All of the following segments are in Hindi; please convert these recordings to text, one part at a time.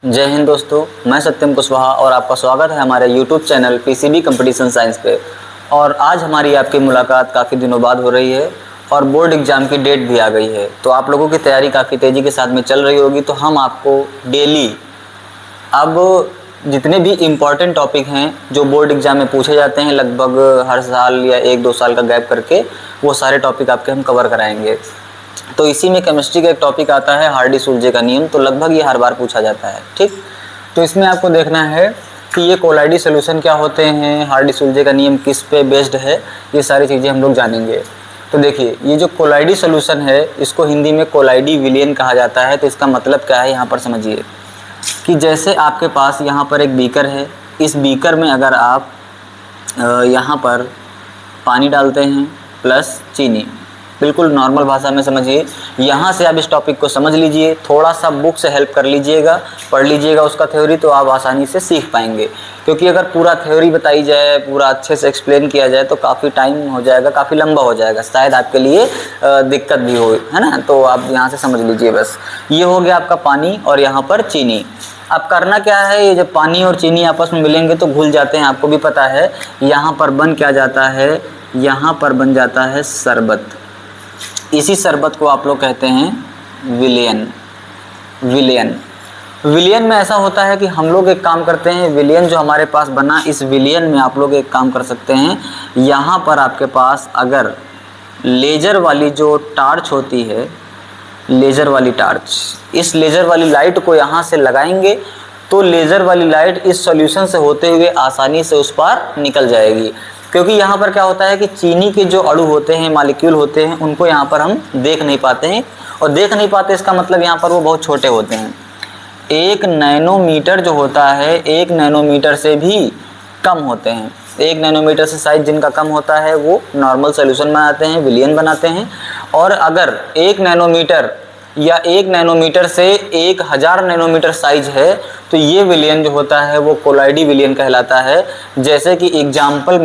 जय हिंद दोस्तों, मैं सत्यम कुशवाहा और आपका स्वागत है हमारे YouTube channel PCB competition science पे। और आज हमारी आपकी मुलाकात काफ़ी दिनों बाद हो रही है और बोर्ड एग्ज़ाम की डेट भी आ गई है, तो आप लोगों की तैयारी काफ़ी तेज़ी के साथ में चल रही होगी। तो हम आपको डेली अब जितने भी इम्पॉर्टेंट टॉपिक हैं जो बोर्ड एग्ज़ाम में पूछे जाते हैं लगभग हर साल या 1-2 साल का गैप करके, वो सारे टॉपिक आपके हम कवर कराएंगे। तो इसी में केमिस्ट्री का एक टॉपिक आता है हार्डी-सुलजे का नियम, तो लगभग ये हर बार पूछा जाता है। ठीक, तो इसमें आपको देखना है कि ये कोलाइडी सॉल्यूशन क्या होते हैं, हार्डी-सुलजे का नियम किस पे बेस्ड है, ये सारी चीज़ें हम लोग जानेंगे। तो देखिए, ये जो कोलाइडी सॉल्यूशन है इसको हिंदी में कोलाइडी विलयन कहा जाता है। तो इसका मतलब क्या है यहाँ पर समझिए कि जैसे आपके पास यहाँ पर एक बीकर है, इस बीकर में अगर आप यहाँ पर पानी डालते हैं प्लस चीनी, बिल्कुल नॉर्मल भाषा में समझिए। यहाँ से आप इस टॉपिक को समझ लीजिए, थोड़ा सा बुक से हेल्प कर लीजिएगा, पढ़ लीजिएगा उसका थ्योरी, तो आप आसानी से सीख पाएंगे। क्योंकि अगर पूरा थ्योरी बताई जाए, पूरा अच्छे से एक्सप्लेन किया जाए तो काफ़ी टाइम हो जाएगा, काफ़ी लंबा हो जाएगा, शायद आपके लिए दिक्कत भी हो, है ना। तो आप यहाँ से समझ लीजिए बस। ये हो गया आपका पानी और यहाँ पर चीनी। अब करना क्या है, ये जब पानी और चीनी आपस में मिलेंगे तो घुल जाते हैं, आपको भी पता है। यहाँ पर बन क्या जाता है, यहाँ पर बन जाता है शरबत। इसी शरबत को आप लोग कहते हैं विलयन। विलयन में ऐसा होता है कि हम लोग एक काम करते हैं, विलयन जो हमारे पास बना, इस विलयन में आप लोग एक काम कर सकते हैं। यहाँ पर आपके पास अगर लेज़र वाली जो टार्च होती है, लेज़र वाली टार्च, इस लेज़र वाली लाइट को यहाँ से लगाएंगे तो लेज़र वाली लाइट इस सॉल्यूशन से होते हुए आसानी से उस पार निकल जाएगी। क्योंकि यहाँ पर क्या होता है कि चीनी के जो अणु होते हैं, मॉलिक्यूल होते हैं, उनको यहाँ पर हम देख नहीं पाते हैं। और देख नहीं पाते इसका मतलब यहाँ पर वो बहुत छोटे होते हैं। 1 नैनोमीटर जो होता है, 1 नैनोमीटर से भी कम होते हैं। 1 नैनोमीटर से साइज जिनका कम होता है वो नॉर्मल सॉल्यूशन बनाते हैं, विलयन बनाते हैं। और अगर 1 नैनोमीटर या 1 नैनोमीटर से 1000 नैनोमीटर साइज है तो ये विलयन जो होता है वो कोलाइडी विलयन कहलाता है। जैसे कि एग्जाम्पल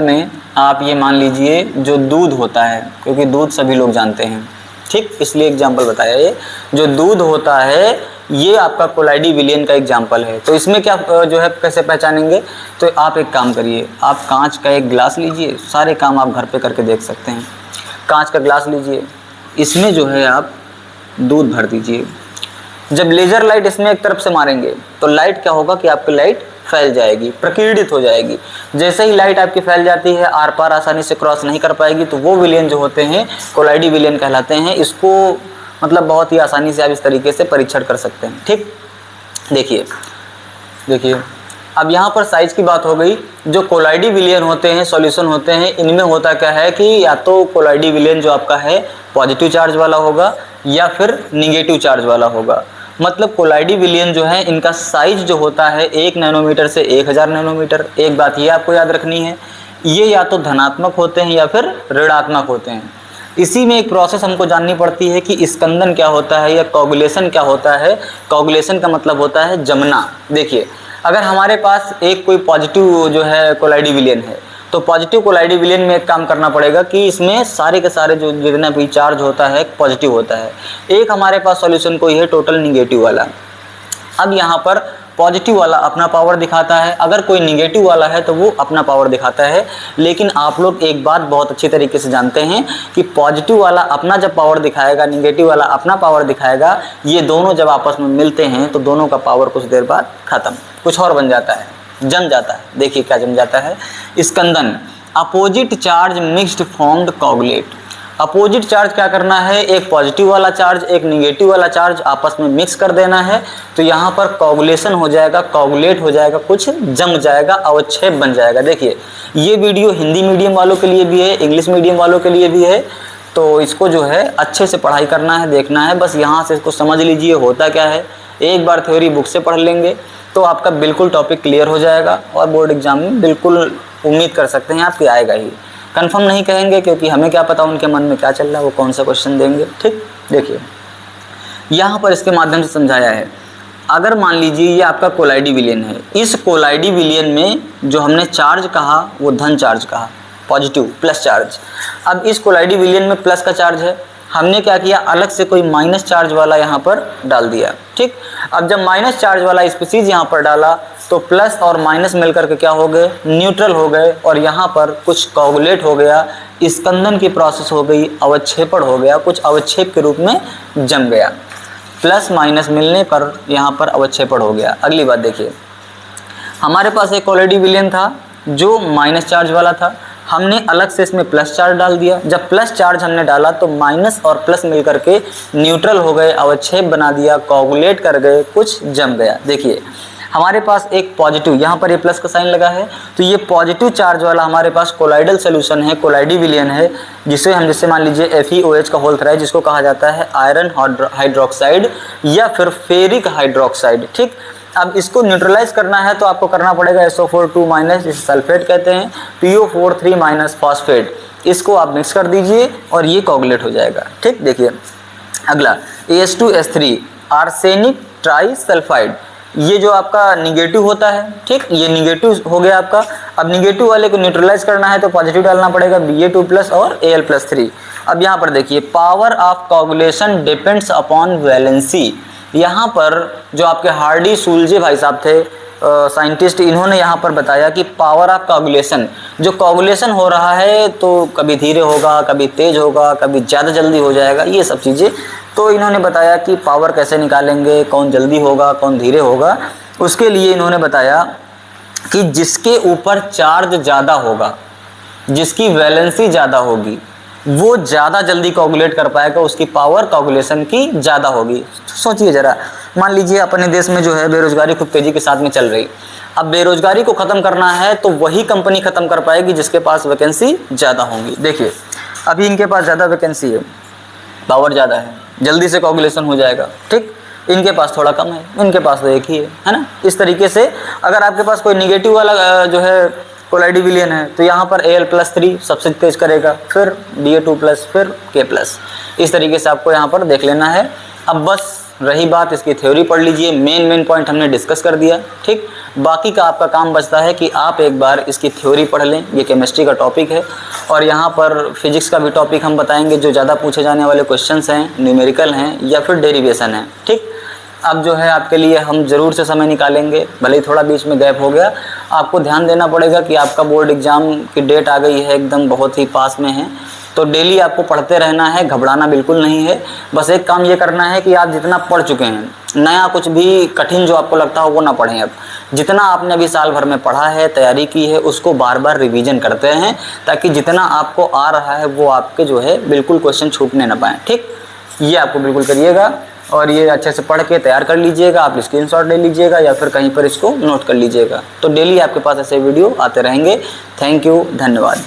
में आप ये मान लीजिए जो दूध होता है, क्योंकि दूध सभी लोग जानते हैं, ठीक, इसलिए एग्जाम्पल बताया। ये जो दूध होता है ये आपका कोलाइडी विलयन का एग्जाम्पल है। तो इसमें क्या जो है कैसे पहचानेंगे, तो आप एक काम करिए, आप कांच का एक गिलास लीजिए, सारे काम आप घर पे करके देख सकते हैं। कांच का गिलास लीजिए, इसमें जो है आप दूध भर दीजिए। जब लेज़र लाइट इसमें एक तरफ से मारेंगे तो लाइट क्या होगा कि आपकी लाइट फैल जाएगी, प्रकीर्णित हो जाएगी। जैसे ही लाइट आपकी फैल जाती है, आर पार आसानी से क्रॉस नहीं कर पाएगी, तो वो विलयन जो होते हैं कोलाइडी विलयन कहलाते हैं। इसको मतलब बहुत ही आसानी से आप इस तरीके से परीक्षण कर सकते हैं। ठीक, देखिए अब यहाँ पर साइज की बात हो गई। जो कोलाइडी विलयन होते हैं, सॉल्यूशन होते हैं, इनमें होता क्या है कि या तो कोलाइडी विलयन जो आपका है पॉजिटिव चार्ज वाला होगा या फिर निगेटिव चार्ज वाला होगा। मतलब कोलाइडी विलयन जो है इनका साइज जो होता है 1 नैनोमीटर से 1000 नैनोमीटर। एक बात ये आपको याद रखनी है, ये या तो धनात्मक होते हैं या फिर ऋणात्मक होते हैं। इसी में एक प्रोसेस हमको जाननी पड़ती है कि स्कंदन क्या होता है या कोगुलेशन क्या होता है। कोगुलेशन का मतलब होता है जमना। देखिए, अगर हमारे पास एक कोई पॉजिटिव जो है कोलाइडी विलयन है तो पॉजिटिव कोलाइडी विलयन में एक काम करना पड़ेगा कि इसमें सारे के सारे जो जितना भी चार्ज होता है पॉजिटिव होता है। एक हमारे पास सॉल्यूशन कोई है टोटल निगेटिव वाला। अब यहाँ पर पॉजिटिव वाला अपना पावर दिखाता है, अगर कोई निगेटिव वाला है तो वो अपना पावर दिखाता है। लेकिन आप लोग एक बात बहुत अच्छी तरीके से जानते हैं कि पॉजिटिव वाला अपना जब पावर दिखाएगा, निगेटिव वाला अपना पावर दिखाएगा, ये दोनों जब आपस में मिलते हैं तो दोनों का पावर कुछ देर बाद खत्म, कुछ और बन जाता है, जम जाता है। देखिए क्या जम जाता है, स्कंदन, opposite charge mixed formed coagulate. Opposite charge क्या करना है, एक पॉजिटिव वाला चार्ज एक निगेटिव वाला चार्ज आपस में मिक्स कर देना है, तो यहाँ पर कोगुलेशन हो जाएगा, कोगुलेट हो जाएगा, कुछ जम जाएगा, अवक्षेप बन जाएगा। देखिए ये वीडियो हिंदी मीडियम वालों के लिए भी है, इंग्लिश मीडियम वालों के लिए भी है, तो इसको जो है अच्छे से पढ़ाई करना है, देखना है। बस यहाँ से इसको समझ लीजिए होता क्या है। एक बार थ्योरी बुक से पढ़ लेंगे तो आपका बिल्कुल टॉपिक क्लियर हो जाएगा और बोर्ड एग्जाम में बिल्कुल उम्मीद कर सकते हैं आपकी आएगा ही। कंफर्म नहीं कहेंगे क्योंकि हमें क्या पता उनके मन में क्या चल रहा है, वो कौन सा क्वेश्चन देंगे। ठीक, देखिए यहाँ पर इसके माध्यम से समझाया है। अगर मान लीजिए ये आपका कोलाइडी विलयन है, इस कोलाइडी विलयन में जो हमने चार्ज कहा वो धन चार्ज कहा, पॉजिटिव प्लस चार्ज। अब इस कोलाइडी विलयन में प्लस का चार्ज है हमने क्या किया, अलग से कोई माइनस चार्ज वाला यहाँ पर डाल दिया। ठीक, अब जब माइनस चार्ज वाला स्पीसीज यहाँ पर डाला तो प्लस और माइनस मिलकर के क्या हो गए, न्यूट्रल हो गए, और यहाँ पर कुछ कोगुलेट हो गया, स्कंदन की प्रोसेस हो गई, अवक्षेपण हो गया, कुछ अवक्षेप के रूप में जम गया। प्लस माइनस मिलने पर यहाँ पर अवक्षेपण हो गया। अगली बात देखिए, हमारे पास एक कोलाइडी विलयन था जो माइनस चार्ज वाला था, हमने अलग से इसमें प्लस चार्ज डाल दिया। जब प्लस चार्ज हमने डाला तो माइनस और प्लस मिलकर के न्यूट्रल हो गए, अवक्षेप बना दिया, कोगुलेट कर गए, कुछ जम गया। देखिए हमारे पास एक पॉजिटिव, यहाँ पर ये प्लस का साइन लगा है, तो ये पॉजिटिव चार्ज वाला हमारे पास कोलाइडल सोल्यूशन है, कोलाइडी विलयन है, जिसे हम जैसे मान लीजिए FeOH का होल थ्राइड, जिसको कहा जाता है आयरन हाइड्रोक्साइड या फिर फेरिक हाइड्रोक्साइड। ठीक, अब इसको न्यूट्रलाइज करना है तो आपको करना पड़ेगा SO4 इसे सल्फेट कहते हैं, PO43 फॉस्फेट, इसको आप मिक्स कर दीजिए और ये कोगुलेट हो जाएगा। ठीक, देखिए अगला AS2S3 आर्सेनिक ट्राइसल्फाइड, ये जो आपका निगेटिव होता है। ठीक, ये निगेटिव हो गया आपका। अब निगेटिव वाले को न्यूट्रलाइज करना है तो पॉजिटिव डालना पड़ेगा, Ba2+ और Al+3। अब यहाँ पर देखिए, power of coagulation depends upon valency. यहाँ पर जो आपके हार्डी सुलजे भाई साहब थे साइंटिस्ट, इन्होंने यहाँ पर बताया कि पावर ऑफ कोगुलेशन, जो कोगुलेशन हो रहा है तो कभी धीरे होगा, कभी तेज होगा, कभी ज़्यादा जल्दी हो जाएगा, ये सब चीज़ें। तो इन्होंने बताया कि पावर कैसे निकालेंगे, कौन जल्दी होगा, कौन धीरे होगा। उसके लिए इन्होंने बताया कि जिसके ऊपर चार्ज ज़्यादा होगा, जिसकी वैलेंसी ज़्यादा होगी, वो ज़्यादा जल्दी कोगुलेट कर पाएगा, उसकी पावर कोगुलेशन की ज़्यादा होगी। सोचिए ज़रा, मान लीजिए अपने देश में जो है बेरोजगारी खूब तेज़ी के साथ में चल रही। अब बेरोजगारी को ख़त्म करना है तो वही कंपनी ख़त्म कर पाएगी जिसके पास वैकेंसी ज़्यादा होंगी। देखिए अभी इनके पास ज़्यादा वैकेंसी है, पावर ज़्यादा है, जल्दी से कोगुलेशन हो जाएगा। ठीक, इनके पास थोड़ा कम है, इनके पास तो एक ही है ना। इस तरीके से अगर आपके पास कोई निगेटिव वाला जो है कोलाइडी विलयन है तो यहाँ पर Al+3 सबसे तेज करेगा, फिर Ba2+, फिर K+। इस तरीके से आपको यहाँ पर देख लेना है। अब बस रही बात इसकी थ्योरी पढ़ लीजिए, मेन पॉइंट हमने डिस्कस कर दिया। ठीक, बाकी का आपका काम बचता है कि आप एक बार इसकी थ्योरी पढ़ लें। ये केमिस्ट्री का टॉपिक है और यहाँ पर फिजिक्स का भी टॉपिक हम बताएंगे, जो ज़्यादा पूछे जाने वाले क्वेश्चंस हैं, न्यूमेरिकल हैं या फिर डेरिवेशन है। ठीक, अब जो है आपके लिए हम ज़रूर से समय निकालेंगे, भले ही थोड़ा बीच में गैप हो गया। आपको ध्यान देना पड़ेगा कि आपका बोर्ड एग्ज़ाम की डेट आ गई है, एकदम बहुत ही पास में है, तो डेली आपको पढ़ते रहना है, घबराना बिल्कुल नहीं है। बस एक काम ये करना है कि आप जितना पढ़ चुके हैं, नया कुछ भी कठिन जो आपको लगता हो वो ना पढ़ें। अब जितना आपने अभी साल भर में पढ़ा है, तैयारी की है, उसको बार बार रिवीजन करते हैं, ताकि जितना आपको आ रहा है वो आपके जो है बिल्कुल क्वेश्चन छूटने ना पाएँ। ठीक, ये आपको बिल्कुल करिएगा और ये अच्छे से पढ़ के तैयार कर लीजिएगा। आप स्क्रीनशॉट ले लीजिएगा या फिर कहीं पर इसको नोट कर लीजिएगा। तो डेली आपके पास ऐसे वीडियो आते रहेंगे। थैंक यू, धन्यवाद।